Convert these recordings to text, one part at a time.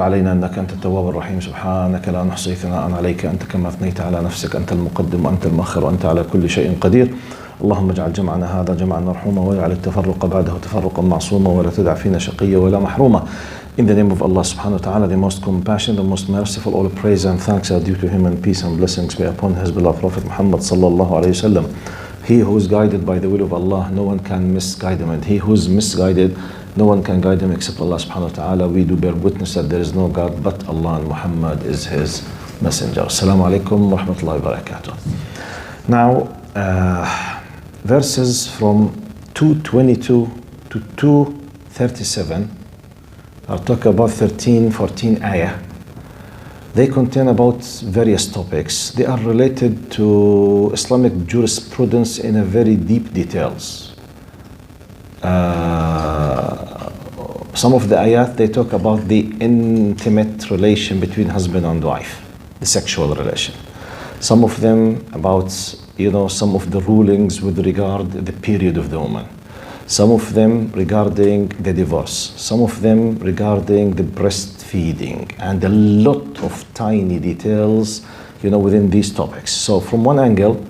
علينا أنك أنت التواب الرحيم. سبحانك لا نحصي ثناء عليك أنت كما أثنيت على نفسك، أنت المقدم وأنت المؤخر وأنت على كل شيء قدير. اللهم اجعل جمعنا هذا جمعا مرحوما واجعل التفرق بعده تفرقا معصوما ولا تدع فينا شقيا ولا محروما. In the name of Allah subhanahu wa ta'ala, the most compassionate, the most merciful, all praise and thanks are due to him, and peace and blessings be upon his beloved Prophet Muhammad sallallahu alayhi wa sallam. He who is guided by the will of Allah, no one can misguide him, and he who is misguided, no one can guide him except Allah subhanahu wa ta'ala. We do bear witness that there is no God but Allah, and Muhammad is his messenger. Assalamu alaikum wa rahmatullahi wa barakatuh. Now, verses from 222 to 237 are talking about 14 ayah. They contain about various topics. They are related to Islamic jurisprudence in a very deep details. Some of the ayat, they talk about the intimate relation between husband and wife, the sexual relation. Some of them about, some of the rulings with regard the period of the woman. Some of them regarding the divorce. Some of them regarding the breastfeeding, and a lot of tiny details, within these topics. So from one angle,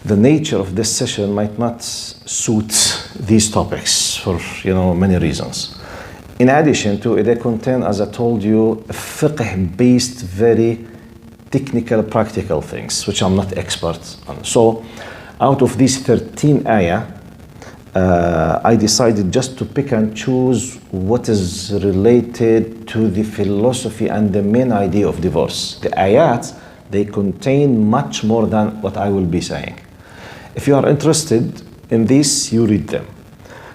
the nature of this session might not suit these topics for many reasons. In addition to it, they contain, as I told you, fiqh-based, very technical, practical things, which I'm not expert on. So out of these 13 ayah, I decided just to pick and choose what is related to the philosophy and the main idea of divorce. The ayat, they contain much more than what I will be saying. If you are interested in this, you read them.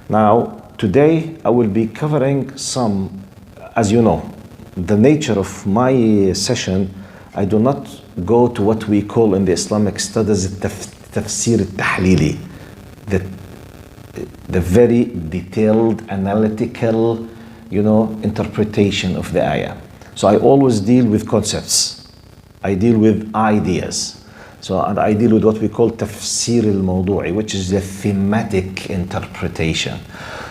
Now, today I will be covering some, as you know, the nature of my session, I do not go to what we call in the Islamic studies Tafsir al-Tahlili, the very detailed, analytical, interpretation of the ayah. So I always deal with concepts. I deal with ideas. And I deal with what we call Tafsir al-Mawdu'i, which is the thematic interpretation.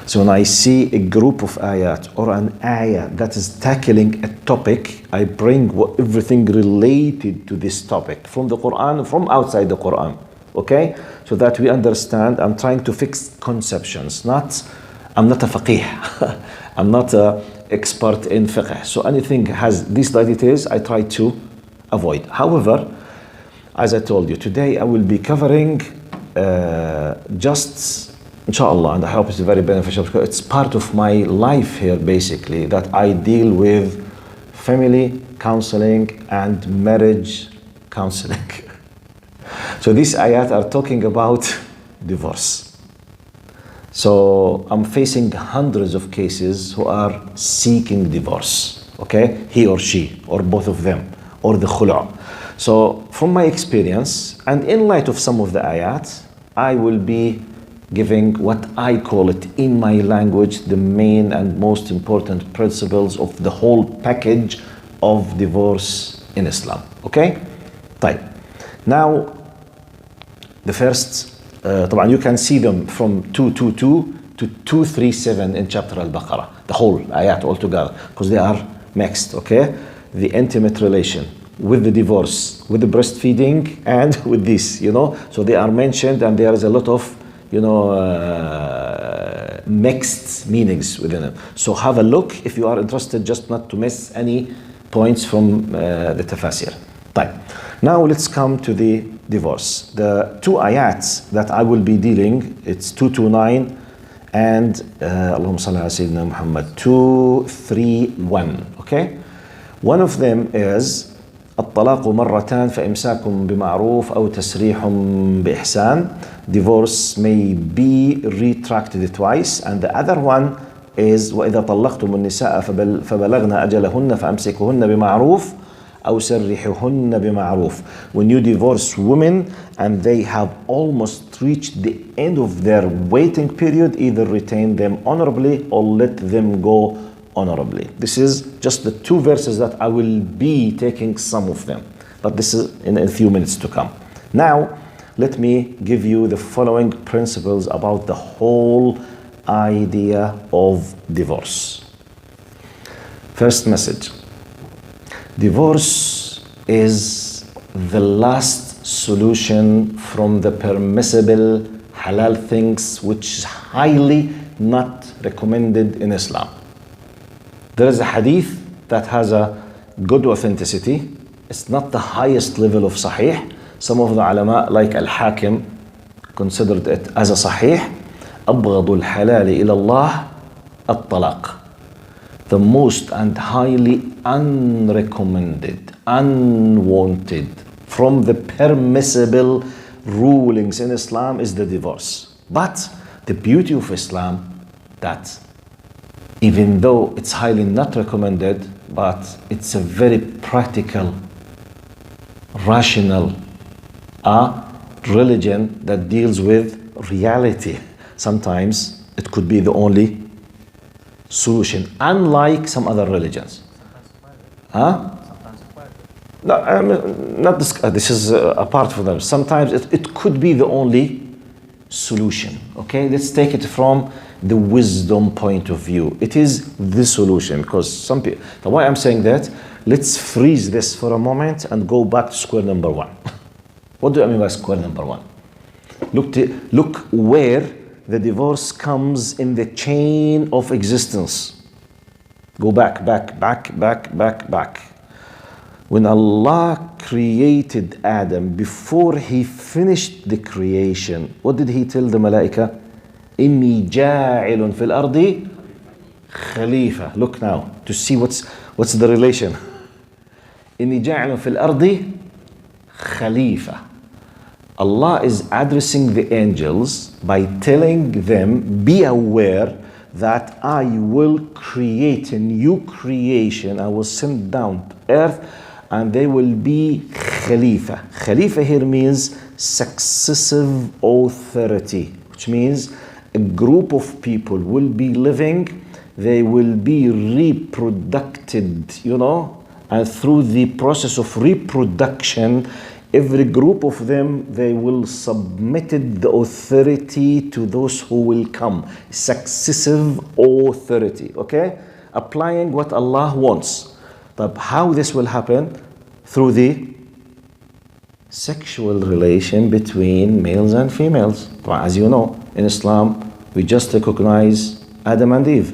So when I see a group of ayat or an ayah that is tackling a topic, I bring everything related to this topic from the Quran, from outside the Quran. Okay? So that we understand. I'm trying to fix conceptions. I'm not a faqih. I'm not an expert in fiqh. So anything has these details, I try to avoid. However, as I told you, today I will be covering just, inshallah, and I hope it's very beneficial because it's part of my life here, basically, that I deal with family counseling and marriage counseling. So these ayat are talking about divorce. So I'm facing hundreds of cases who are seeking divorce, okay? He or she, or both of them, or the khulu'. So from my experience, and in light of some of the ayat, I will be giving what I call it in my language, the main and most important principles of the whole package of divorce in Islam, okay? طيب. Now, the first, طبعا you can see them from 222 to 237 in chapter Al-Baqarah, the whole ayat altogether, because they are mixed, okay? The intimate relation with the divorce, with the breastfeeding, and with this, So they are mentioned, and there is a lot of, mixed meanings within them. So have a look if you are interested, just not to miss any points from the tafsir. طيب. Now let's come to the divorce. The two ayats that I will be dealing, it's 229 and Allahumma salli ala Sayyidina Muhammad 231. Okay? One of them is الطلاق مرتان فإمساك بمعروف أو تسريح بإحسان. Divorce may be retracted twice, and the other one is وإذا طلقتم النساء فبلغن أجلهن فأمسكوهن بمعروف أو سرحوهن بمعروف. When you divorce women and they have almost reached the end of their waiting period, either retain them honorably or let them go honorably. This is just the two verses that I will be taking some of them, but this is in a few minutes to come. Now, let me give you the following principles about the whole idea of divorce. First message. Divorce is the last solution from the permissible halal things which is highly not recommended in Islam. There is a hadith that has a good authenticity. It's not the highest level of sahih. Some of the ulama like Al-Hakim considered it as a sahih. أبغض الحلال إلى الله الطلاق. The most and highly unrecommended, unwanted from the permissible rulings in Islam is the divorce. But the beauty of Islam that even though it's highly not recommended, but it's a very practical, rational religion that deals with reality. Sometimes it could be the only solution, unlike some other religions. No, not this. This is apart from them. Sometimes it could be the only solution. Okay, let's take it from the wisdom point of view. It is the solution because some people. Why I'm saying that? Let's freeze this for a moment and go back to square number one. What do I mean by square number one? Look where the divorce comes in the chain of existence. Go back. When Allah created Adam, before he finished the creation, what did he tell the malaika? إِنِّي جَاعِلٌ فِي الْأَرْضِ خَلِيفَةً. Look now to see what's the relation. إِنِّي جَاعِلٌ فِي الْأَرْضِ خَلِيفَةً. Allah is addressing the angels by telling them, be aware that I will create a new creation. I will send down to earth and they will be Khalifa. Khalifa here means successive authority, which means a group of people will be living, they will be reproduced, and through the process of reproduction, every group of them, they will submit the authority to those who will come. Successive authority, okay? Applying what Allah wants. But how this will happen? Through the sexual relation between males and females. As you know, in Islam, we just recognize Adam and Eve.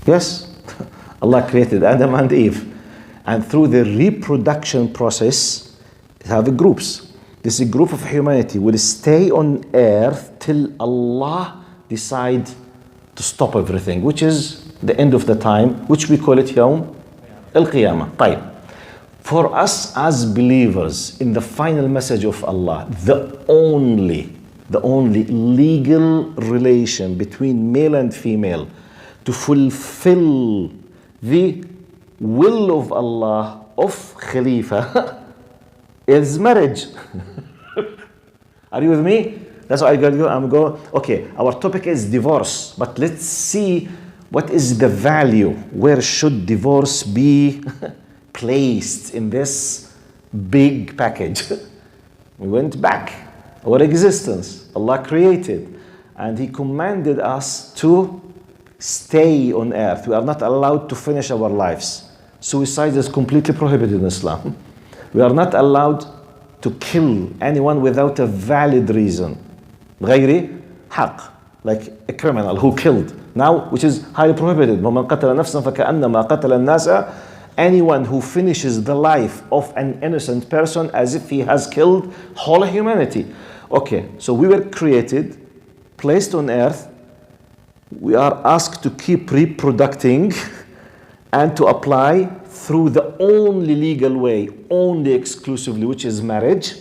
Yes, Allah created Adam and Eve. And through the reproduction process, they have groups. This group of humanity will stay on earth till Allah decide to stop everything, which is the end of the time, which we call it Yawm al-Qiyamah. طيب. For us as believers, in the final message of Allah, the only legal relation between male and female to fulfill the will of Allah of Khalifa is marriage. Are you with me? That's why I'm going. Okay, our topic is divorce, but let's see what is the value. Where should divorce be placed in this big package? We went back. Our existence, Allah created, and He commanded us to stay on earth. We are not allowed to finish our lives. Suicide is completely prohibited in Islam. We are not allowed to kill anyone without a valid reason. غير حق, like a criminal who killed. Now, which is highly prohibited. وَمَنْ قَتَلَ نَفْسًا فَكَأَنَّمَا قَتَلَ النَّاسَ. Anyone who finishes the life of an innocent person as if he has killed whole humanity. Okay, so we were created, placed on earth. We are asked to keep reproducing and to apply through the only legal way, only exclusively, which is marriage,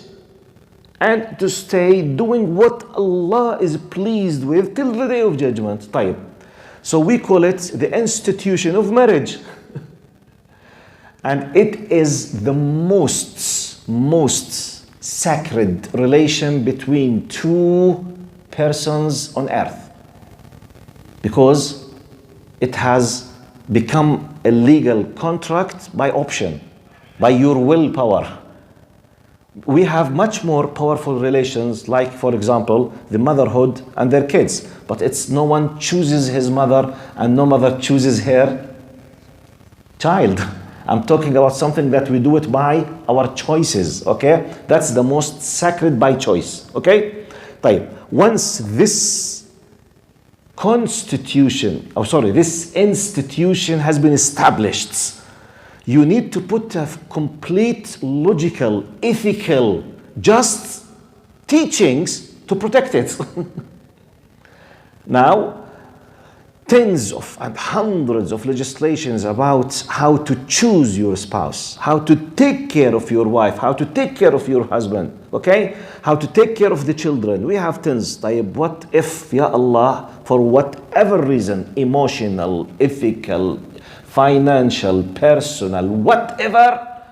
and to stay doing what Allah is pleased with till the day of judgment. طيب. So we call it the institution of marriage. And it is the most sacred relation between two persons on earth, because it has become a legal contract by option, by your willpower. we have much more powerful relations, like, for example, the motherhood and their kids. But it's no one chooses his mother and no mother chooses her child. I'm talking about something that we do it by our choices, okay? That's the most sacred by choice, okay? طيب, once this this institution has been established, you need to put a complete logical, ethical, just teachings to protect it. Now, tens of and hundreds of legislations about how to choose your spouse, how to take care of your wife, how to take care of your husband, okay? How to take care of the children. We have tens. What if, Ya Allah, for whatever reason, emotional, ethical, financial, personal, whatever,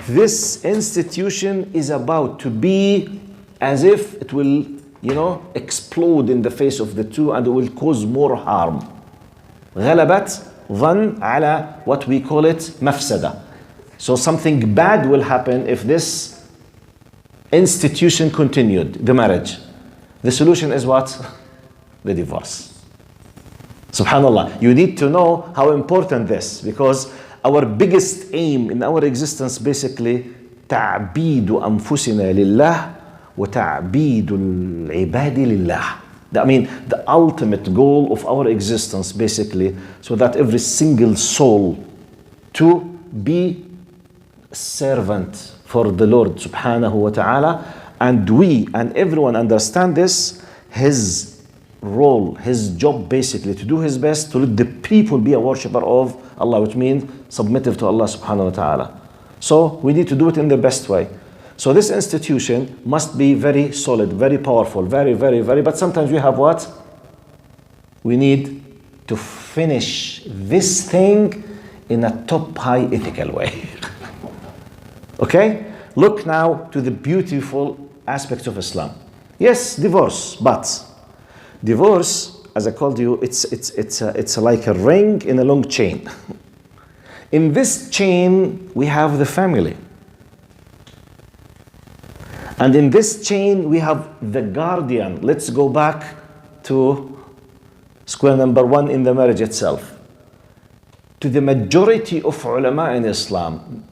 this institution is about to be as if it will, explode in the face of the two and it will cause more harm. غلبت ظن على what we call it مفسدة. So something bad will happen if this institution continued, the marriage. The solution is what? The divorce. Subhanallah, you need to know how important this, because our biggest aim in our existence basically تعبيد أنفسنا لله وتعبيد العباد لله. I mean, the ultimate goal of our existence basically, so that every single soul to be a servant for the Lord subhanahu wa ta'ala, and we and everyone understand this, his role, his job basically to do his best to let the people be a worshipper of Allah, which means submissive to Allah subhanahu wa ta'ala. So we need to do it in the best way. So this institution must be very solid, very powerful, very, very, very, but sometimes we have what? We need to finish this thing in a top high ethical way. Okay? Look now to the beautiful aspects of Islam. Yes, divorce, but divorce, as I called you, it's like a ring in a long chain. In this chain, we have the family. And in this chain, we have the guardian. Let's go back to square number one in the marriage itself. To the majority of ulama in Islam,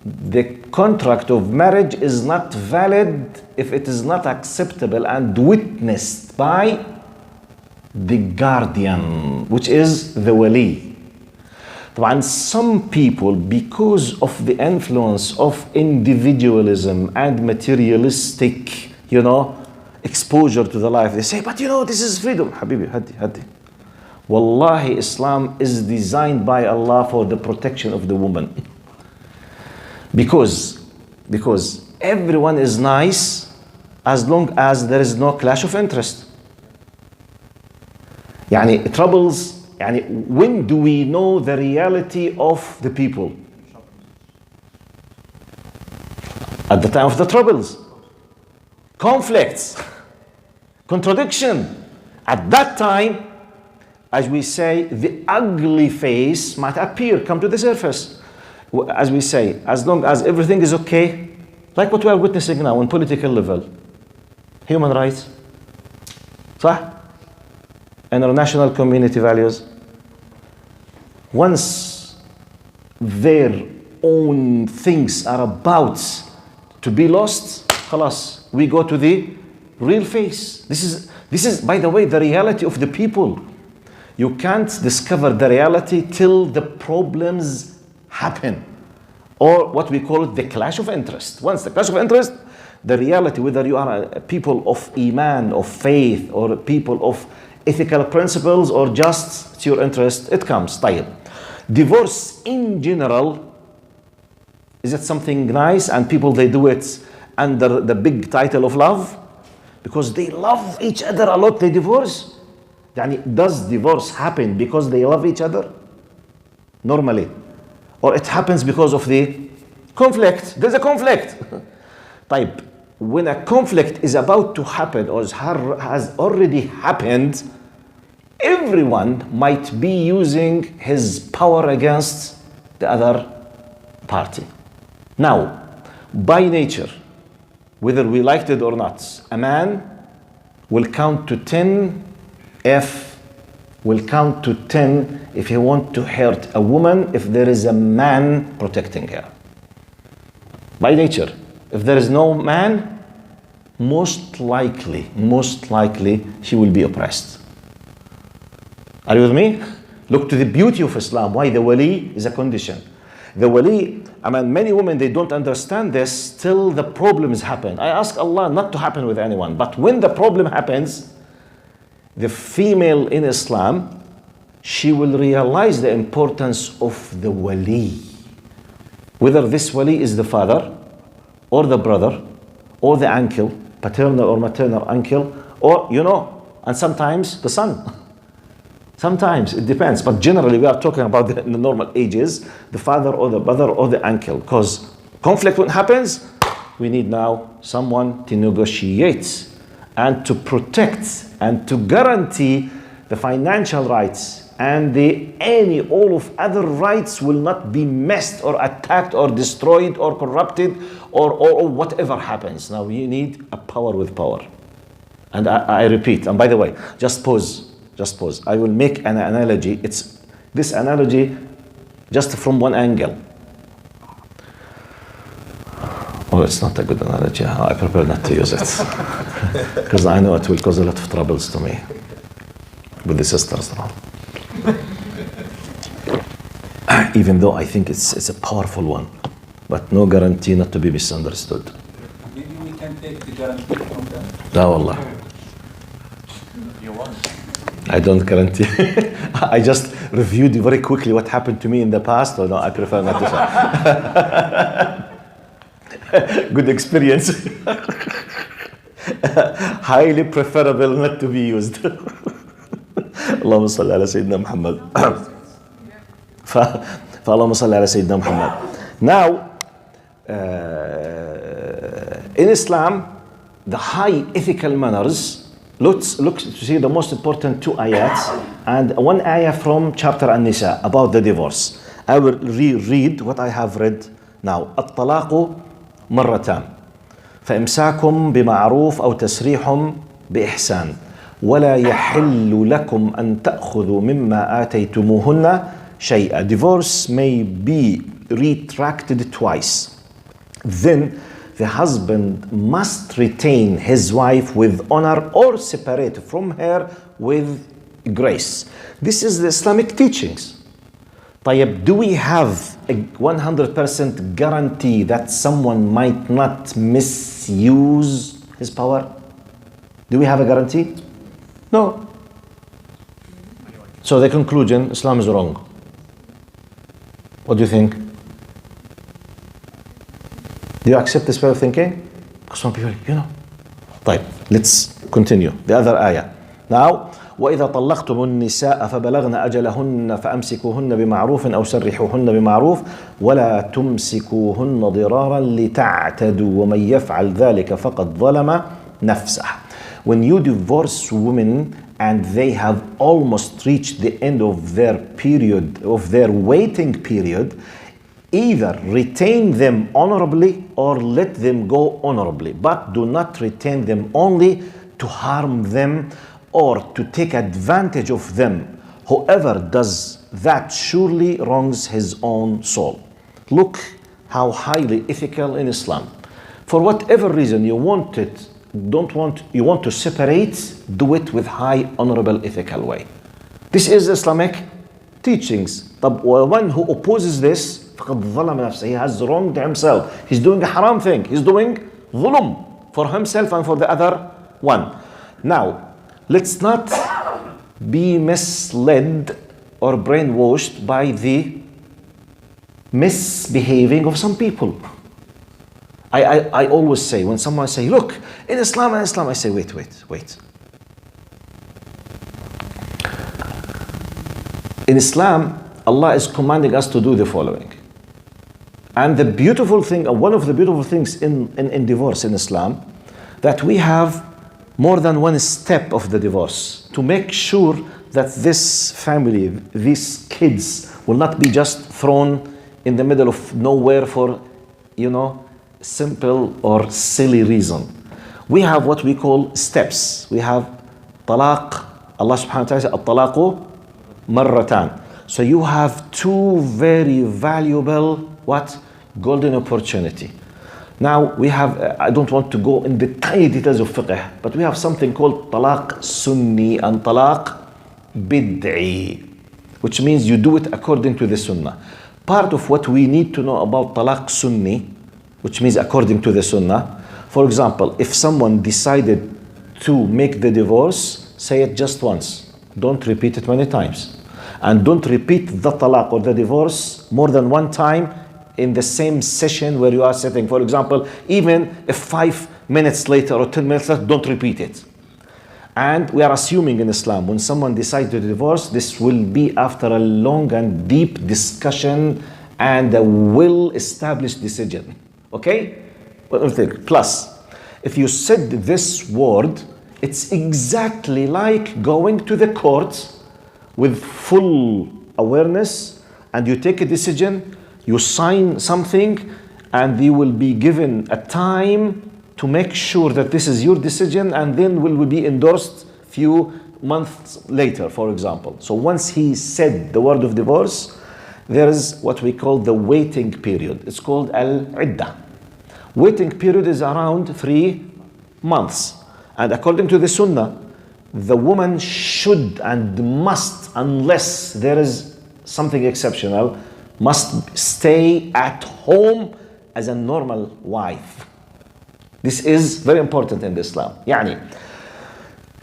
the contract of marriage is not valid if it is not acceptable and witnessed by the guardian, which is the wali. And some people, because of the influence of individualism and materialistic, exposure to the life, they say, but this is freedom. Habibi, haddi. Wallahi, Islam is designed by Allah for the protection of the woman. Because everyone is nice as long as there is no clash of interest. Troubles. When do we know the reality of the people? At the time of the troubles. Conflicts. Contradiction. At that time, as we say, the ugly face might appear, come to the surface. As we say, as long as everything is okay, like what we are witnessing now on political level. Human rights. صح? International community values. Once their own things are about to be lost, خلاص, we go to the real face. This is, by the way, the reality of the people. You can't discover the reality till the problems happen, or what we call it, the clash of interest. Once the clash of interest, the reality, whether you are a people of iman, of faith, or people of ethical principles, or just it's your interest, it comes. طيب. Divorce in general, is it something nice and people they do it under the big title of love? Because they love each other a lot, they divorce. Does divorce happen because they love each other? Normally. Or it happens because of the conflict. There's a conflict. طيب. When a conflict is about to happen or has already happened, everyone might be using his power against the other party. Now, by nature, whether we liked it or not. A man will count to 10 if he wants to hurt a woman if there is a man protecting her. By nature, if there is no man, most likely, she will be oppressed. Are you with me? Look to the beauty of Islam, why the wali is a condition. The wali, many women, they don't understand this till the problems happen. I ask Allah not to happen with anyone, but when the problem happens, the female in Islam, she will realize the importance of the wali. Whether this wali is the father, or the brother, or the uncle, paternal or maternal uncle, or, and sometimes the son. Sometimes, it depends. But generally, we are talking about the normal ages, the father or the brother or the uncle. Because conflict when happens, we need now someone to negotiate and to protect and to guarantee the financial rights and all of other rights will not be messed or attacked or destroyed or corrupted or whatever happens. Now you need a power with power. And I repeat, and by the way, just pause. I will make an analogy. It's this analogy just from one angle. Oh, it's not a good analogy. I prefer not to use it. Because I know it will cause a lot of troubles to me with the sisters. Even though I think it's a powerful one, but no guarantee not to be misunderstood. Maybe we can take the guarantee from them. La wallah. You want? I don't guarantee. I just reviewed very quickly what happened to me in the past. Oh no, I prefer not to say. Good experience. Highly preferable not to be used. اللهم صل على سيدنا محمد. فاللهم صل على سيدنا محمد. Now, in Islam, the high ethical manners. Let's look to see the most important two ayats and one ayah from chapter An-Nisa about the divorce. I will reread what I have read now. الطلاق مرتان فإمساكم بمعروف أو تسريح بإحسان ولا يحل لكم أن تأخذوا مما آتيتموهن شيئا. Divorce may be retracted twice. Then the husband must retain his wife with honor or separate from her with grace. This is the Islamic teachings. طيب, do we have a 100% guarantee that someone might not misuse his power? Do we have a guarantee? No. So the conclusion, Islam is wrong. What do you think? Do you accept this way of thinking? Because some people, طيب, let's continue. The other ayah. Now, وإذا طلقتم النساء فبلغن أجلهن فأمسكوهن بمعروف أو سرحوهن بمعروف ولا تمسكوهن ضرارا لتعتدوا ومن يفعل ذلك فقد ظلم نفسه. When you divorce women and they have almost reached the end of their period, of their waiting period, either retain them honorably or let them go honorably, but do not retain them only to harm them or to take advantage of them. Whoever does that surely wrongs his own soul. Look how highly ethical in Islam. For whatever reason you want to separate, do it with high honorable ethical way. This is Islamic teachings. But one who opposes this, فقد ظلم نفسه. He has wronged himself. He's doing a haram thing. He's doing ظلم for himself and for the other one. Now, let's not be misled or brainwashed by the misbehaving of some people. I always say, when someone say, look, in Islam, I say, wait. In Islam, Allah is commanding us to do the following. And the beautiful thing, one of the beautiful things in divorce in Islam, that we have more than one step of the divorce to make sure that this family, these kids will not be just thrown in the middle of nowhere for, simple or silly reason. We have what we call steps. We have talaq. Allah subhanahu wa ta'ala said, at-talaqu marratan. So you have two very valuable, what? Golden opportunity. Now we have, I don't want to go in the tiny details of fiqh, but we have something called talaq sunni and talaq bid'i, which means you do it according to the sunnah. Part of what we need to know about talaq sunni, which means according to the sunnah, for example, if someone decided to make the divorce, say it just once. Don't repeat it many times. And don't repeat the talaq or the divorce more than one time in the same session where you are sitting. For example, even if 5 minutes later or 10 minutes later, don't repeat it. And we are assuming in Islam, when someone decides to divorce, this will be after a long and deep discussion and a well-established decision. Okay? Plus, if you said this word, it's exactly like going to the court with full awareness, and you take a decision, you sign something, and you will be given a time to make sure that this is your decision, and then will be endorsed few months later, for example. So once he said the word of divorce, there is what we call the waiting period. It's called al-iddah. Waiting period is around 3 months. And according to the sunnah, the woman should and must, unless there is something exceptional, must stay at home as a normal wife. This is very important in Islam. Yani,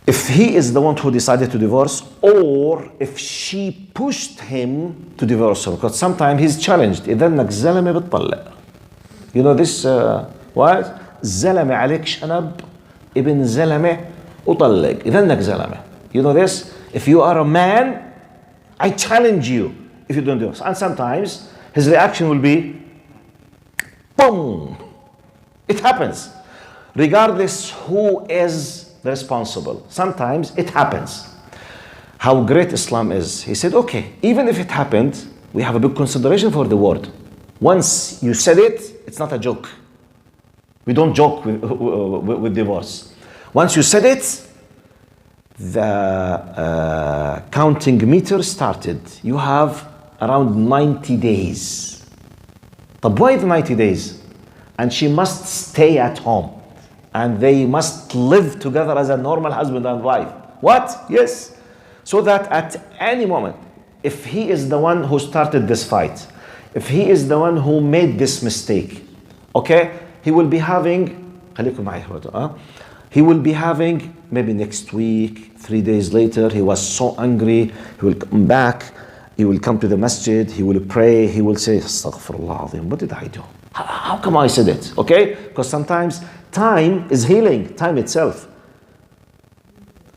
if he is the one who decided to divorce, or if she pushed him to divorce her, because sometimes he's challenged. إذا إنك زلمة بتطلق. You know this what? زلمة عليك شنب ابن زلمة وطلق. إذا إنك زلمة. You know this? If you are a man, I challenge you if you don't divorce. And sometimes his reaction will be, boom. It happens. Regardless who is the responsible. Sometimes it happens. How great Islam is. He said, okay, even if it happened, we have a big consideration for the word. Once you said it, it's not a joke. We don't joke with divorce. Once you said it, the counting meter started. You have around 90 days. But why the 90 days? And she must stay at home. And they must live together as a normal husband and wife. What? Yes. So that at any moment, if he is the one who started this fight, if he is the one who made this mistake, okay, he will be having, he will be having maybe next week, 3 days later, he was so angry, he will come back, he will come to the masjid, he will pray, he will say, Astaghfirullah Azim, what did I do? How come I said it? Okay? Because sometimes time is healing, time itself.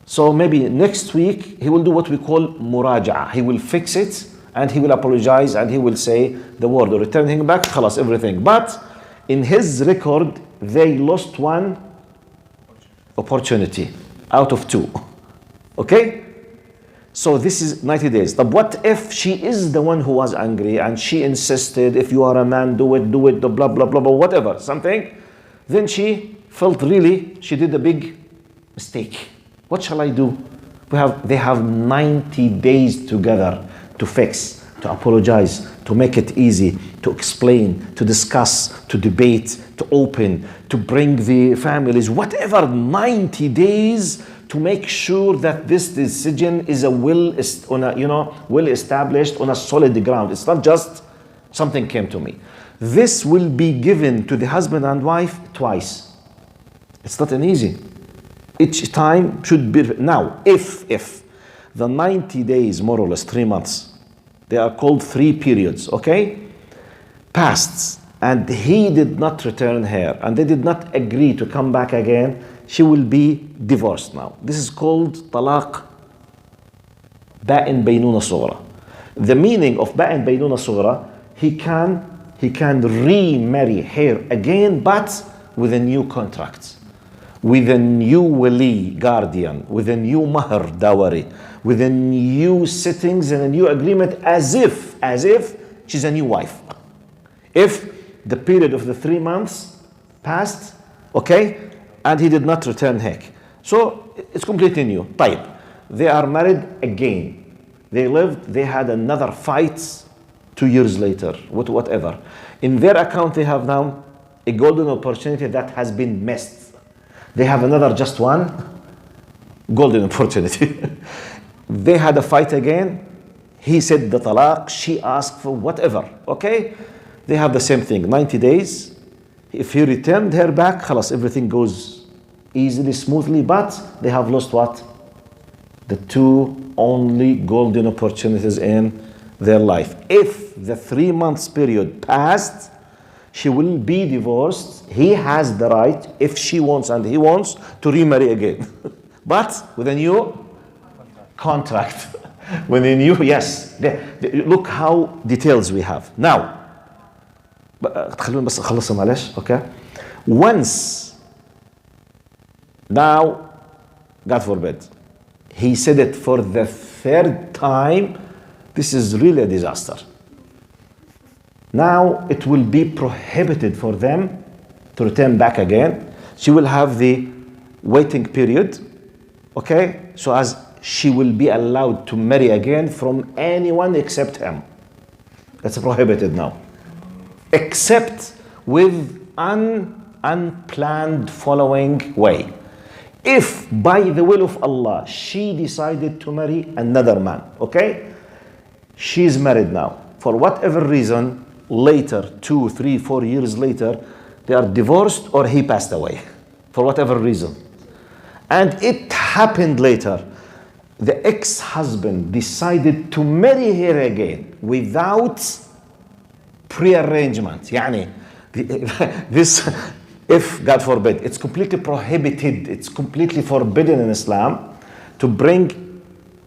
So maybe next week, he will do what we call muraja'a. He will fix it, and he will apologize, and he will say the word, or return him back, khalas, everything. But in his record, they lost one opportunity out of 2. Okay? So this is 90 days. But what if she is the one who was angry and she insisted, if you are a man, do it, the blah, blah, blah, blah, whatever, something. Then she felt really, she did a big mistake. What shall I do? They have 90 days together to fix, to apologize, to make it easy, to explain, to discuss, to debate, to open, to bring the families, whatever, 90 days to make sure that this decision is well established on a solid ground. It's not just something came to me. This will be given to the husband and wife twice. It's not an easy. Each time should be, now, if the 90 days, more or less 3 months, they are called 3 periods, okay? Passed, and he did not return her, and they did not agree to come back again, she will be divorced now. This is called talaq ba'in baynuna sughra. The meaning of ba'in baynuna sughra, he can remarry her again, but with a new contract, with a new wali, guardian, with a new mahr, dowry, with a new settings and a new agreement, as if she's a new wife. If the period of the 3 months passed, okay, and he did not return heck. So it's completely new. طيب, they are married again. They lived, they had another fight 2 years later, whatever. In their account, they have now a golden opportunity that has been missed. They have another just one golden opportunity. They had a fight again. He said the talaq, she asked for whatever, okay? They have the same thing, 90 days. If he returned her back, خلاص, everything goes easily, smoothly, but they have lost what? The two only golden opportunities in their life. If the 3 months period passed, she will be divorced. He has the right, if she wants and he wants, to remarry again. But with a new contract. With a new, yes. Look how details we have. Now, خلونا بس أخلصها معلش, okay? Once, now, God forbid, he said it for the third time, this is really a disaster. Now it will be prohibited for them to return back again. She will have the waiting period, okay? So as she will be allowed to marry again from anyone except him. That's prohibited now. Except with unplanned following way. If by the will of Allah, she decided to marry another man, okay? She's married now. For whatever reason, later, 2, 3, 4 years later, they are divorced or he passed away. For whatever reason. And it happened later. The ex-husband decided to marry her again without pre-arrangement. يعني, this, if God forbid, it's completely prohibited, it's completely forbidden in Islam to bring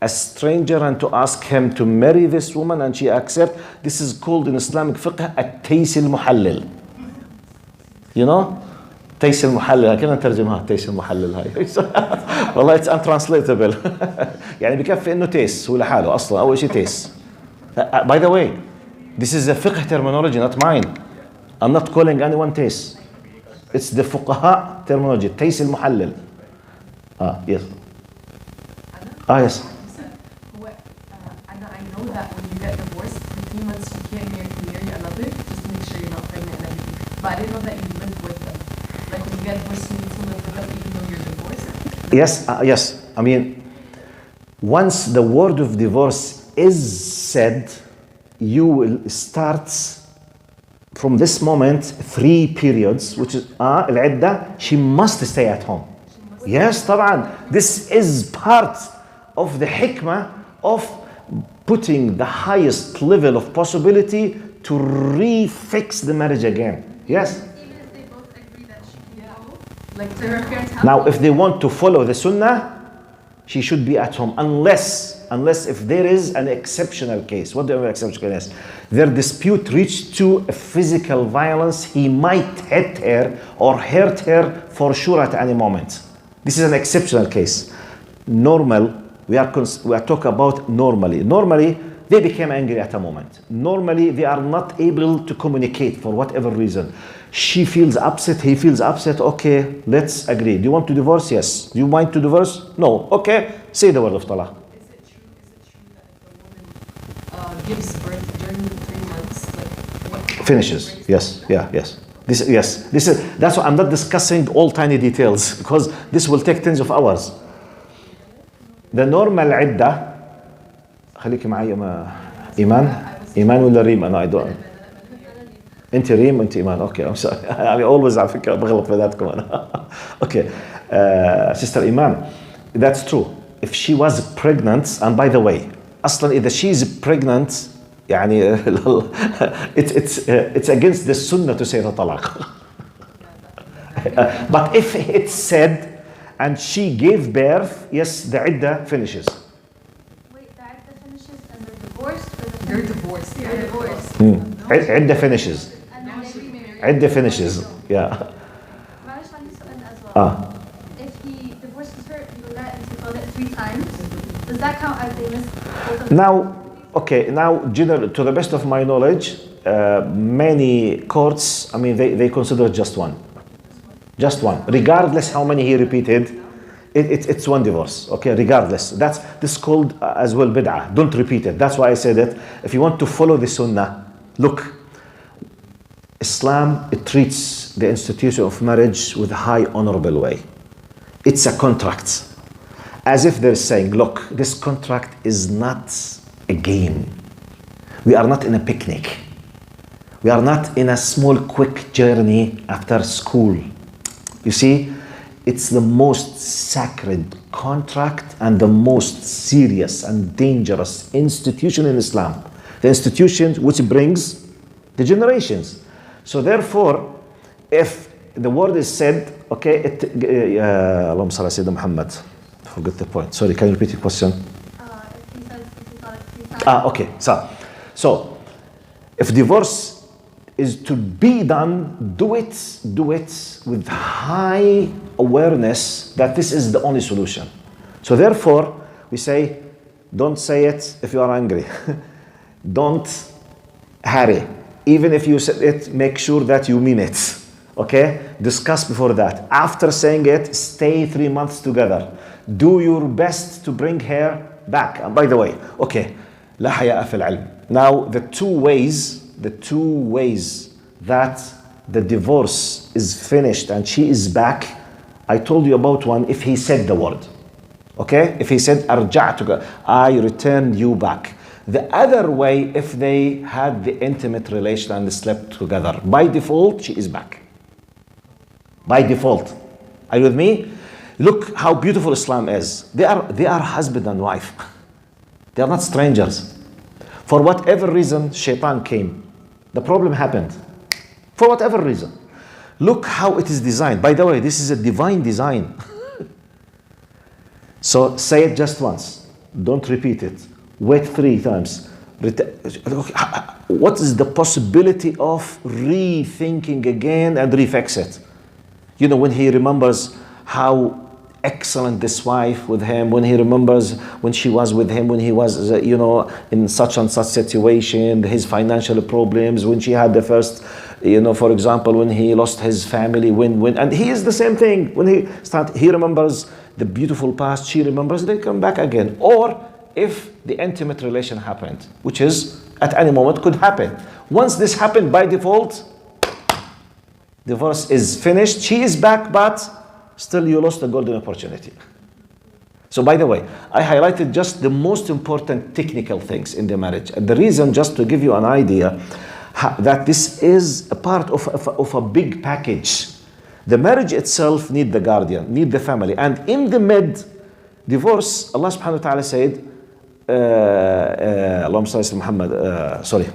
a stranger and to ask him to marry this woman and she accept. This is called in Islamic fiqh التيس المحلل. You know? تيس المحلل, كيف نترجمها تيس المحلل هاي؟ والله it's untranslatable. يعني بكفي انه تيس هو لحاله اصلا اول شيء تيس. By the way, this is a fiqh terminology, not mine. I'm not calling anyone تيس. It's the fuqaha terminology. تيس المحلل. Yes. Yes. I know that when you get divorced, in 3 months you can't marry another, just to make sure you're not pregnant and everything. But I didn't know that you lived with them. Like when you get divorced, you need to live with them even though you're divorced. Yes. I mean, once the word of divorce is said, you will start from this moment 3 periods, which is العدة, she must stay at home. Yes, طبعا. This is part of the hikmah of putting the highest level of possibility to refix the marriage again. Yes. Even if they both agree that she can go, like to her parents' house. Now, if they want to follow the sunnah, she should be at home, unless if there is an exceptional case. What do you mean exceptional case? Their dispute reached to a physical violence. He might hit her or hurt her for sure at any moment. This is an exceptional case. Normal, we are talking about normally. Normally, they became angry at a moment. Normally, they are not able to communicate for whatever reason. She feels upset, he feels upset. Okay, let's agree. Do you want to divorce? Yes. Do you mind to divorce? No. Okay, say the word of talaq. Is it true that if a woman gives birth during the 3 months, like what Finishes. Yes. This is that's why I'm not discussing all tiny details because this will take tens of hours. The normal عدة, خليكي معي إيمان ولا ريم؟ أنا I don't. أنت ريم وأنت إيمان. Okay, I'm sorry. I always على فكرة بغلط بذاتكم أنا. Okay, Sister Iman, that's true. If she was pregnant, and by the way, أصلاً إذا she's pregnant, يعني it's against the sunnah to say the talaq. But if it's said and she gave birth, yes, the iddah finishes. Wait, the iddah finishes and they're divorced, or They're divorced. They're divorced. Iddah finishes. And then they remarry. Iddah finishes. Yeah. معلش عندي سؤال as well. Ah. If he divorces her, you let into the toilet 3 times, does that count as they missed both of them? Now, to the best of my knowledge, many courts, I mean, they consider just one. Just one. Regardless how many he repeated, it's one divorce. Okay, regardless. This is called as well bid'ah. Don't repeat it. That's why I said it. If you want to follow the sunnah, look, Islam, it treats the institution of marriage with a high honorable way. It's a contract. As if they're saying, look, this contract is not a game. We are not in a picnic. We are not in a small, quick journey after school. You see, it's the most sacred contract and the most serious and dangerous institution in Islam. The institution which brings the generations. So therefore, if the word is said, okay, Allahumma salli ala Sayyidina Muhammad. I forgot the point. Sorry, can you repeat the question? If he says if he thought it 3 times. Okay. So, if divorce is to be done, do it with high awareness that this is the only solution. So therefore, we say, don't say it if you are angry. Don't hurry. Even if you say it, make sure that you mean it. Okay? Discuss before that. After saying it, stay 3 months together. Do your best to bring her back. And by the way, okay, لا حياء في العلم. Now, the two ways that the divorce is finished and she is back, I told you about one if he said the word. Okay? If he said, أرجعتك, I returned you back. The other way, if they had the intimate relation and slept together, by default, she is back. By default. Are you with me? Look how beautiful Islam is. They are husband and wife. They are not strangers. For whatever reason, shaitan came. The problem happened. For whatever reason. Look how it is designed. By the way, this is a divine design. So say it just once. Don't repeat it. Wait 3 times. What is the possibility of rethinking again and refix it? You know, when he remembers how excellent this wife with him, when he remembers when she was with him, when he was, in such and such situation, his financial problems, when she had the first, for example, when he lost his family, and he is the same thing. When he remembers the beautiful past, she remembers, they come back again. Or if the intimate relation happened, which is at any moment could happen. Once this happened, by default, divorce is finished. She is back, but still you lost a golden opportunity. So by the way, I highlighted just the most important technical things in the marriage. And the reason, just to give you an idea, that this is a part of a big package. The marriage itself need the guardian, need the family. And in the mid-divorce, Allah subhanahu wa ta'ala said, Allahumma salli ala Muhammad, sorry.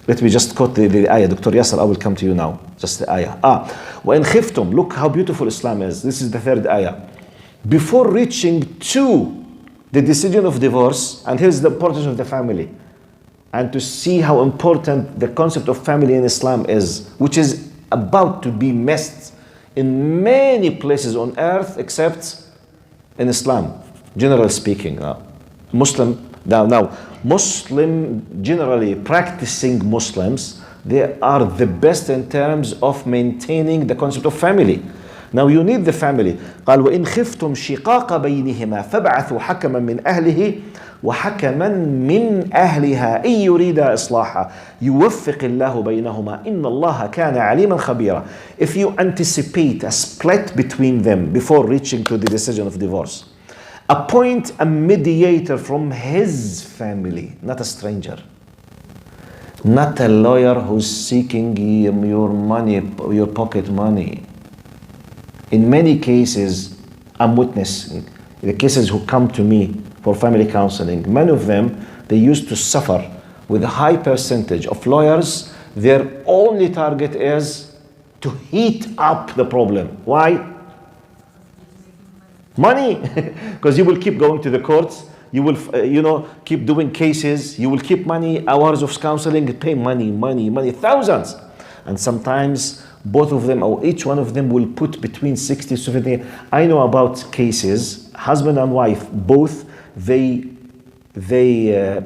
Let me just quote the ayah. Dr. Yasser, I will come to you now. Just the ayah. وَإِنْ خِفْتُمْ. Look how beautiful Islam is. This is the 3rd ayah. Before reaching to the decision of divorce, and here's the importance of the family, and to see how important the concept of family in Islam is, which is about to be messed in many places on earth except in Islam, generally speaking. Now, Muslim, generally practicing Muslims, they are the best in terms of maintaining the concept of family. Now you need the family. قال وإن خفتم شقاق بينهما فابعثوا حكما من أهله وحكما من أهلها إن يريدا إصلاحا يوفق الله بينهما إن الله كان عليما خبيرا. If you anticipate a split between them before reaching to the decision of divorce, appoint a mediator from his family, not a stranger. Not a lawyer who's seeking your money, your pocket money. In many cases, I'm witnessing the cases who come to me for family counseling. Many of them, they used to suffer with a high percentage of lawyers. Their only target is to heat up the problem. Why? Money. Because you will keep going to the courts. You will, keep doing cases. You will keep money, hours of counseling, pay money, thousands. And sometimes both of them or each one of them will put between 60 to 70. I know about cases, husband and wife, both, they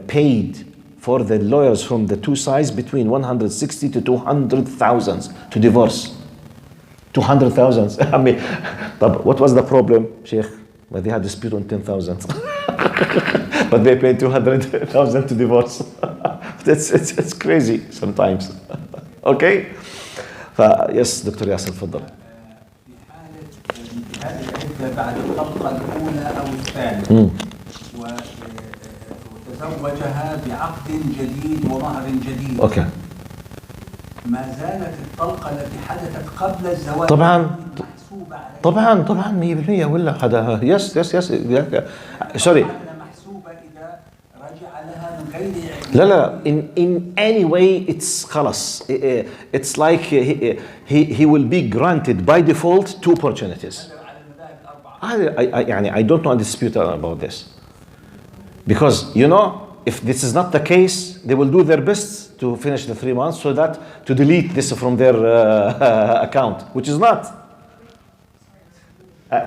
paid for the lawyers from the two sides between 160 to 200,000 to divorce. 200,000. I mean, طب what was the problem, Sheikh? Well, they had dispute on 10,000. But they paid 200,000 to divorce. It's crazy sometimes. Okay? Yes, Dr. Yasser, تفضل. في حالة انتهاء العدة بعد الطلقة الأولى أو الثانية وتزوجها بعقد جديد ومهر جديد. Okay. ما زالت الطلقة التي حدثت قبل الزواج طبعاً. محسوبة عليها. طبعا 100% ولا هذا يس سوري. محسوبة إذا رجع لها من غير لا in any way it's خلاص. It's like he will be granted by default 2 opportunities. على المذاهب الأربعة. يعني I don't want to dispute about this, because you know if this is not the case they will do their best to finish the 3 months so that to delete this from their account, which is not. لو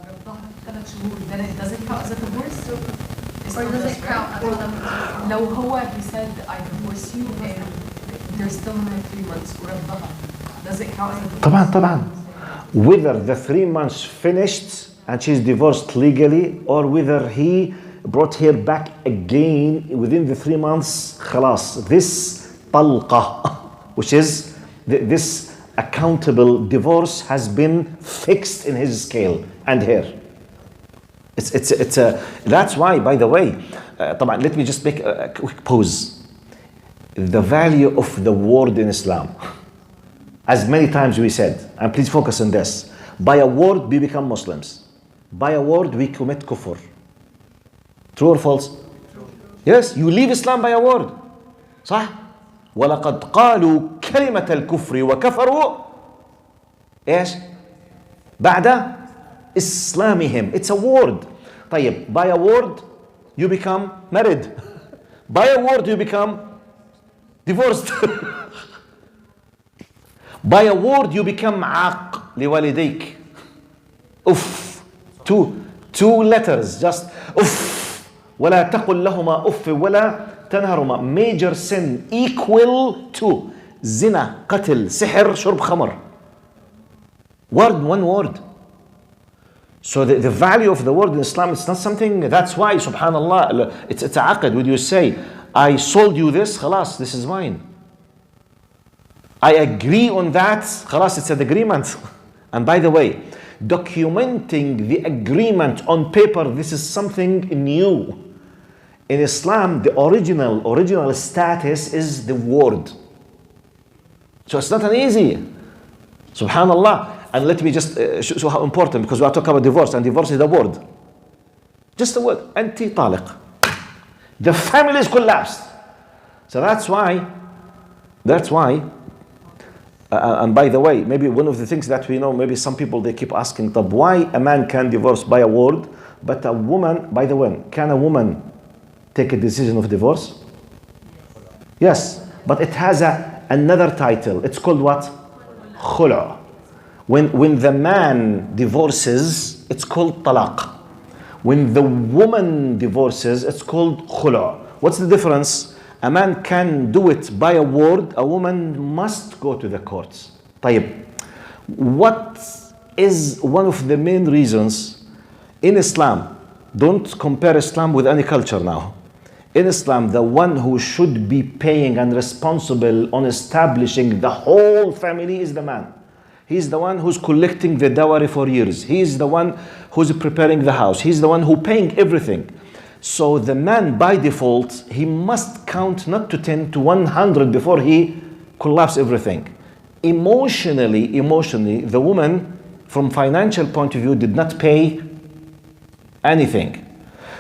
رفضها 3 شهور then it doesn't count as a divorce? Or does it count as one? لو هو he said I divorce you and there's still another 3 months ورفضها, does it count as a divorce? طبعا whether the 3 months finished and she's divorced legally or whether he brought her back again within the 3 months, خلاص, this طلقة which is this accountable divorce has been fixed in his scale and her. It's that's why, by the way, طبعا let me just make a quick pause. The value of the word in Islam, as many times we said, and please focus on this, by a word we become Muslims, by a word we commit kufr. True or false? Yes, you leave Islam by a word. صح؟ ولقد قالوا كلمة الكفر وكفروا ايش؟ بعد إسلامهم. It's a word. طيب, by a word you become married. By a word you become divorced. By a word you become عاق لوالديك. Uff. Two letters, just uff. ولا تقل لهما أف ولا تنهرهما. Major sin equal to زنا, قتل, سحر, شرب خمر. One word. So the value of the word in Islam, it's not something, that's why, subhanallah, it's a aqd. When you say, I sold you this, خلاص, this is mine. I agree on that, خلاص, it's an agreement. And by the way, documenting the agreement on paper, this is something new. In Islam, the original status is the word. So it's not an easy. Subhanallah. And let me just show how important, because we are talking about divorce, and divorce is a word. Just a word. Anti taliq. The family is collapsed. So that's why, and by the way, maybe one of the things that we know, maybe some people, they keep asking, why a man can divorce by a word, but a woman, by the way, can a woman take a decision of divorce? Yes, but it has another title. It's called what? Khulu'. When the man divorces, it's called talaq. When the woman divorces, it's called khulu'. What's the difference? A man can do it by a word, a woman must go to the courts. طيب, what is one of the main reasons in Islam? Don't compare Islam with any culture now. In Islam, the one who should be paying and responsible on establishing the whole family is the man. He's the one who's collecting the dowry for years. He's the one who's preparing the house. He's the one who's paying everything. So the man, by default, he must count not to 10 to 100 before he collapses everything. Emotionally, the woman, from financial point of view, did not pay anything.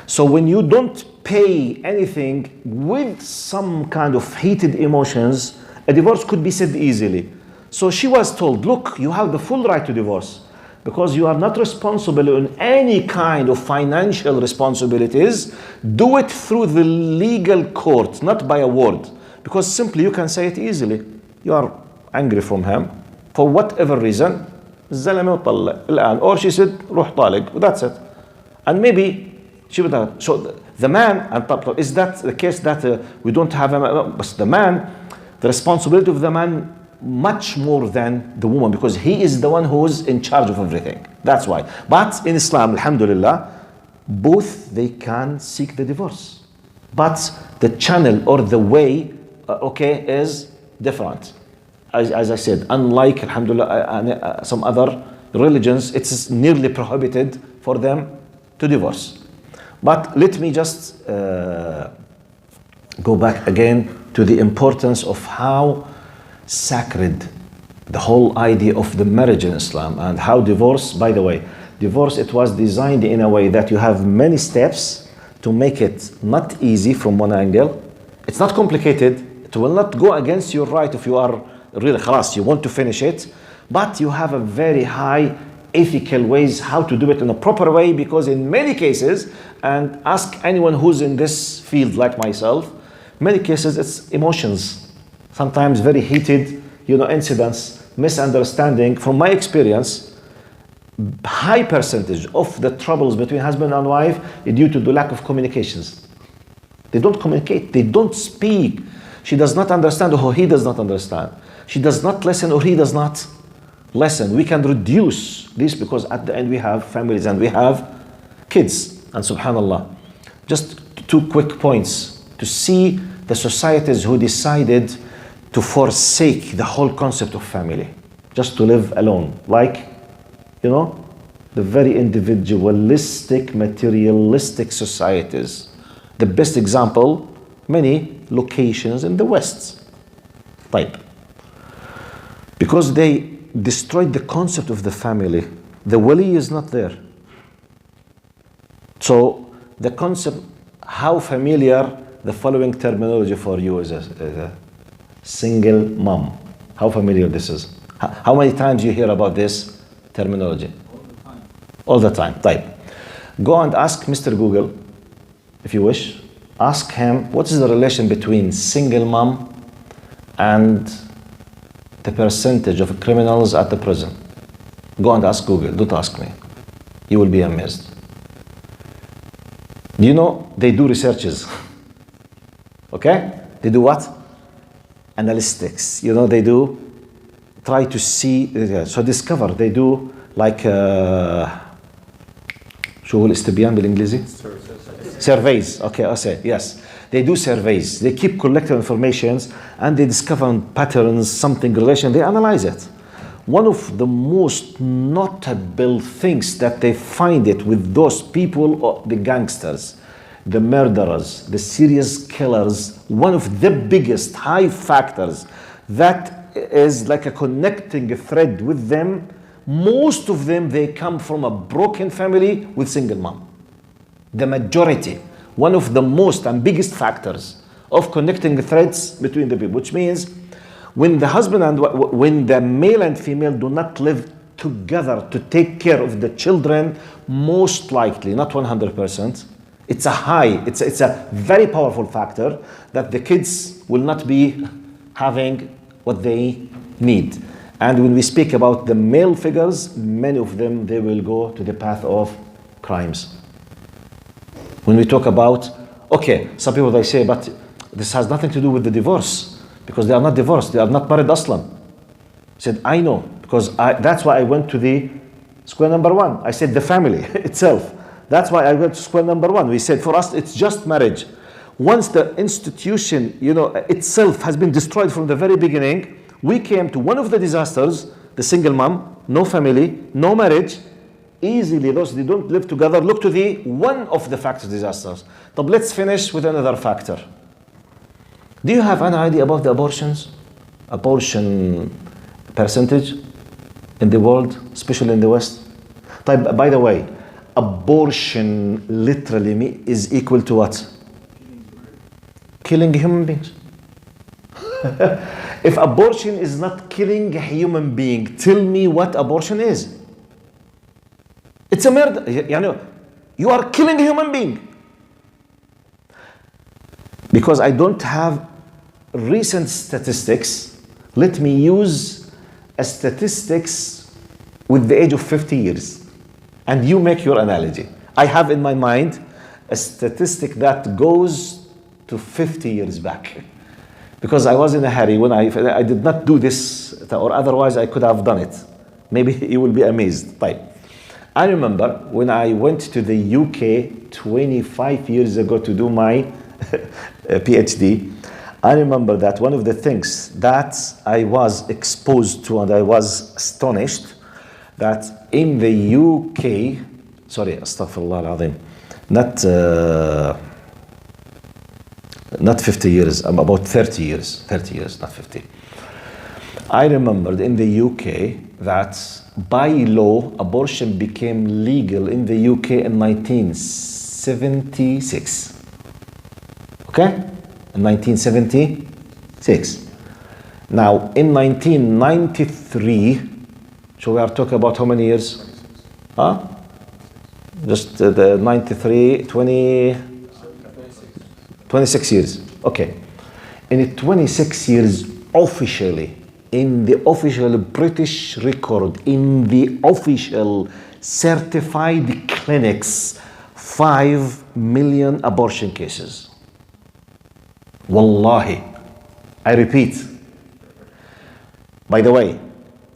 So when you don't pay anything with some kind of heated emotions, a divorce could be said easily. So she was told, look, you have the full right to divorce because you are not responsible in any kind of financial responsibilities. Do it through the legal court, not by a word. Because simply you can say it easily. You are angry from him for whatever reason. الزلمة وطلق الآن. Or she said, روح طالق. That's it. And maybe she would have. So the man, is that the case that we don't have but the man, the responsibility of the man much more than the woman, because he is the one who's in charge of everything. That's why. But in Islam, alhamdulillah, both they can seek the divorce. But the channel or the way, is different. As I said, unlike, alhamdulillah, some other religions, it's nearly prohibited for them to divorce. But let me just go back again to the importance of how sacred the whole idea of the marriage in Islam, and how divorce, by the way, divorce, it was designed in a way that you have many steps to make it not easy from one angle. It's not complicated. It will not go against your right if you are really khalas, you want to finish it, but you have a very high ethical ways how to do it in a proper way, because in many cases, and ask anyone who's in this field like myself, many cases it's emotions, sometimes very heated, incidents, misunderstanding. From my experience, high percentage of the troubles between husband and wife is due to the lack of communications. They don't communicate, they don't speak. She does not understand, or he does not understand. She does not listen, or he does not listen. We can reduce this, because at the end we have families and we have kids. And subhanallah, just 2 quick points to see the societies who decided to forsake the whole concept of family, just to live alone, like, the very individualistic, materialistic societies. The best example, many locations in the West. Type. Because they destroyed the concept of the family, the wali is not there. So the concept, how familiar the following terminology for you is a single mom. How familiar this is? How many times you hear about this terminology? All the time. Type. Go and ask Mr. Google, if you wish. Ask him, what is the relation between single mom and the percentage of criminals at the prison? Go and ask Google, don't ask me. You will be amazed. Do you know, they do researches. Okay? They do what? Analytics. They do try to see, so discover, they do like, شو هو الاستبيان بالإنجليزي؟ Surveys. Okay, I say yes. They do surveys. They keep collecting informations and they discover patterns, something relation. They analyze it. One of the most notable things that they find it with those people, or the gangsters, the murderers, the serious killers, one of the biggest high factors that is like a connecting thread with them. Most of them, they come from a broken family with single mom. The majority, one of the most and biggest factors of connecting the threads between the people, which means when the husband and when the male and female do not live together to take care of the children, most likely, not 100%, it's a very powerful factor that the kids will not be having what they need. And when we speak about the male figures, many of them, they will go to the path of crimes. When we talk about, some people they say, but this has nothing to do with the divorce, because they are not divorced, they are not married Aslan. I said, I know, because that's why I went to the square number 1. I said the family itself. That's why I went to square number 1. We said for us, it's just marriage. Once the institution, itself has been destroyed from the very beginning, we came to one of the disasters, the single mom, no family, no marriage. Easily those they don't live together. Look to the one of the factor disasters. But let's finish with another factor. Do you have any idea about the abortion percentage in the world, especially in the West? By the way, abortion literally is equal to what? Killing human beings. If abortion is not killing a human being, tell me what abortion is. It's a murder. You are killing a human being. Because I don't have recent statistics, let me use a statistics with the age of 50 years. And you make your analogy. I have in my mind a statistic that goes to 50 years back. because I was in a hurry when I did not do this, or otherwise I could have done it. Maybe you will be amazed. طيب. I remember when I went to the UK 25 years ago to do my PhD, I remember that one of the things that I was exposed to and I was astonished that in the UK, sorry, astaghfirullah al-azim, not 50 years, I'm about 30 years, not 50. I remembered in the UK that by law, abortion became legal in the UK in 1976. Okay? In 1976. Now, in 1993, so we are talking about how many years? Huh? Just the 93, 26 years. Okay. In 26 years, officially, in the official British record, in the official certified clinics, 5 million abortion cases. Wallahi. I repeat. By the way,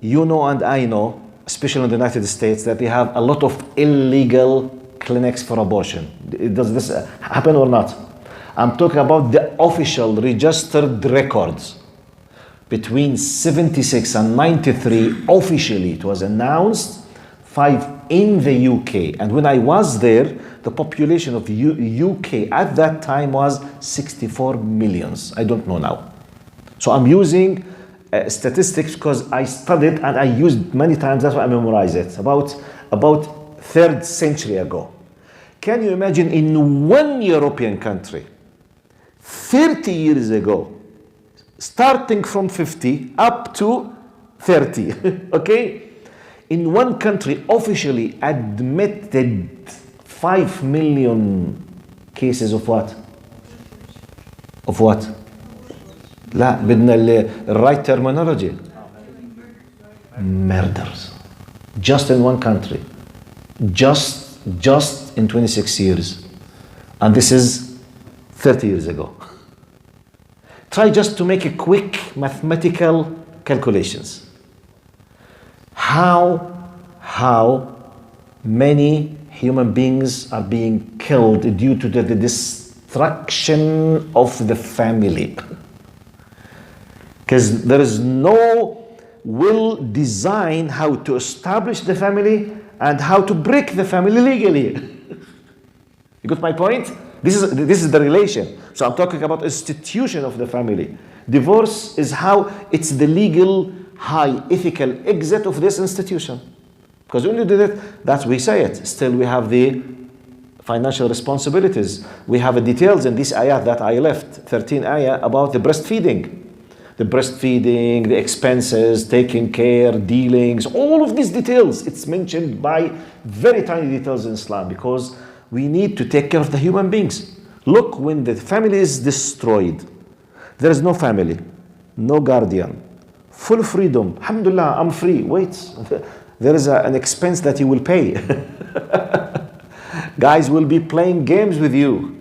you know and I know, especially in the United States, that they have a lot of illegal clinics for abortion. Does this happen or not? I'm talking about the official registered records. Between 76 and 93, officially it was announced, 5 in the UK. And when I was there, the population of UK at that time was 64 millions. I don't know now. So I'm using statistics because I studied and I used many times, that's why I memorized it, about 3rd century ago. Can you imagine in one European country, 30 years ago, starting from 50 up to 30, okay? In one country officially admitted 5 million cases of what? Of what? لا بدنا the right terminology. Murders. Just in one country. Just in 26 years. And this is 30 years ago. Try just to make a quick mathematical calculations. How many human beings are being killed due to the destruction of the family? Because there is no will design how to establish the family and how to break the family legally. You got my point? This is the relation. So I'm talking about institution of the family. Divorce is how it's the legal, high ethical exit of this institution. Because when you did it, that's we say it. Still we have the financial responsibilities. We have the details in this ayah that I left, 13 ayah, about the breastfeeding. The breastfeeding, the expenses, taking care, dealings, all of these details. It's mentioned by very tiny details in Islam because we need to take care of the human beings. Look, when the family is destroyed, there is no family, no guardian, full freedom. Alhamdulillah, I'm free. Wait, there is an expense that you will pay. Guys will be playing games with you.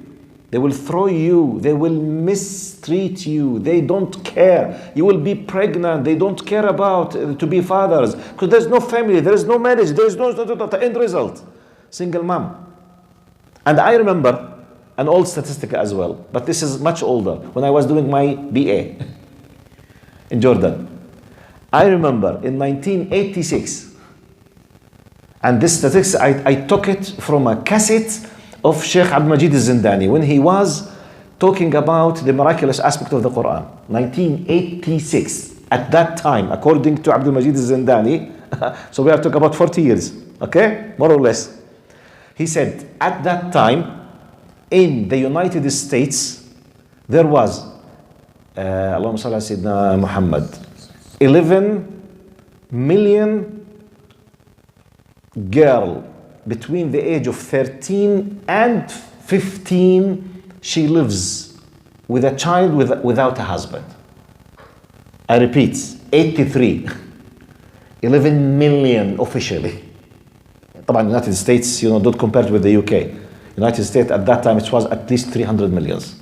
They will throw you. They will mistreat you. They don't care. You will be pregnant. They don't care about to be fathers because there's no family. There is no marriage. There is no end result. Single mom. And I remember an old statistic as well, but this is much older. When I was doing my BA in Jordan, I remember in 1986, and this statistics I took it from a cassette of Sheikh Amjad Zindani when he was talking about the miraculous aspect of the Quran. 1986. At that time, according to Abdul Majid Zindani, so we are talking about 40 years, okay, more or less. He said at that time in the United States there was Allahumma salli ala Sayyidina Muhammad 11 million girl between the age of 13 and 15 she lives with a child without a husband. I repeat, 83. 11 million officially. طبعا the United States, don't compare it with the UK. United States at that time it was at least 300 millions.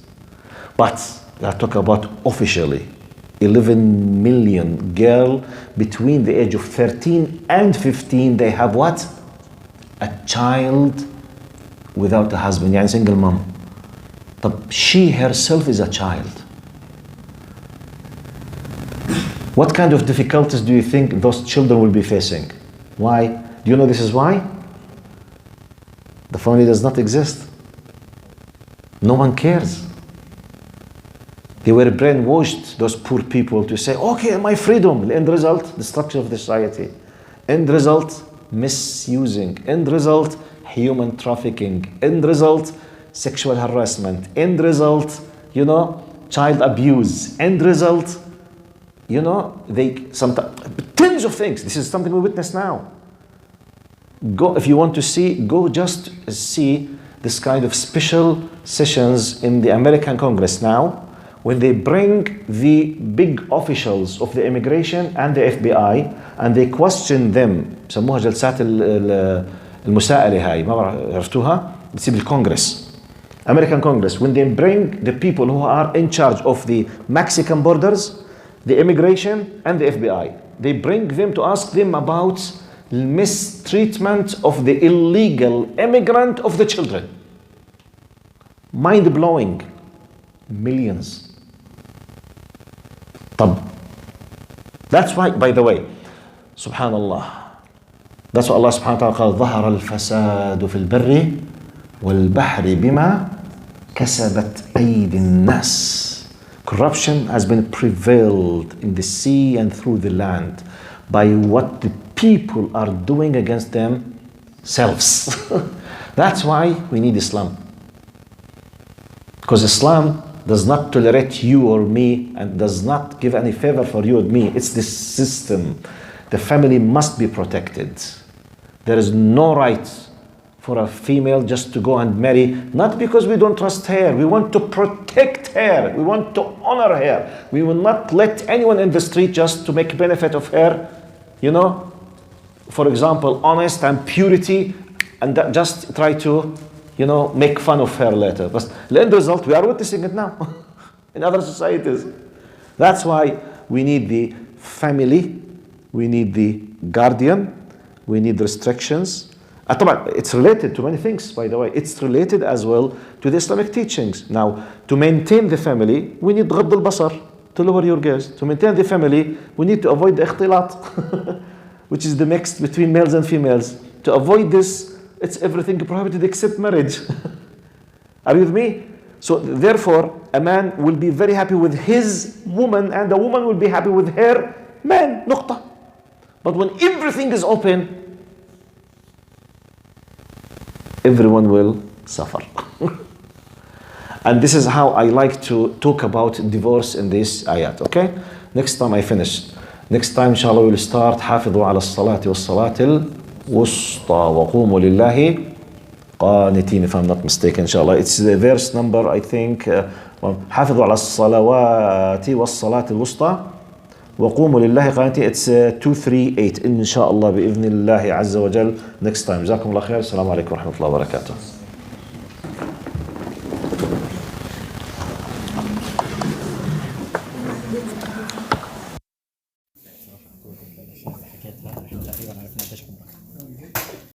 But I talk about officially. 11 million girl between the age of 13 and 15, they have what? A child without a husband, يعني single mom. But she herself is a child. What kind of difficulties do you think those children will be facing? Why? Do you know this is why? The family does not exist. No one cares. They were brainwashed, those poor people, to say, okay, my freedom. End result, destruction of the society. End result, misusing. End result, human trafficking. End result, sexual harassment. End result, child abuse. End result, tons of things. This is something we witness now. Go, if you want to see, go just see this kind of special sessions in the American Congress now, when they bring the big officials of the immigration and the FBI and they question them. بسموها جلسات المساءلة هاي، ما عرفتوها؟ بتصير بالكونغرس. American Congress, when they bring the people who are in charge of the Mexican borders, the immigration and the FBI, they bring them to ask them about mistreatment of the illegal immigrant of the children. Mind-blowing. Millions. That's why, by the way, subhanallah, that's what Allah subhanahu wa ta'ala called ظهر الفساد في البر والبحر بما كسبت أيدي الناس. Corruption has been prevailed in the sea and through the land by what the people are doing against themselves. That's why we need Islam. Because Islam does not tolerate you or me and does not give any favor for you or me. It's the system. The family must be protected. There is no right for a female just to go and marry, not because we don't trust her. We want to protect her. We want to honor her. We will not let anyone in the street just to make benefit of her, for example, honest and purity, and that just try to make fun of her later. But the end result, we are witnessing it now in other societies. That's why we need the family, we need the guardian, we need restrictions. It's related to many things, by the way. It's related as well to the Islamic teachings. Now, to maintain the family, we need غض البصر, to lower your gaze. To maintain the family, we need to avoid the اختلاط, which is the mix between males and females. To avoid this, it's everything prohibited except marriage. Are you with me? So therefore, a man will be very happy with his woman and a woman will be happy with her man. نقطة. But when everything is open, everyone will suffer. And this is how I like to talk about divorce in this ayat. Okay? Next time I finish. Next time, inshallah, we will start حافظوا على الصلاة والصلاة الوسطى وقوموا لله قانتين, if I'm not mistaken, inshallah. It's the verse number, I think, حافظوا على الصلوات والصلاة الوسطى وقوموا لله قانتين. It's 238 إن شاء الله بإذن الله عز وجل. Next time. جزاكم الله خير. السلام عليكم ورحمة الله وبركاته.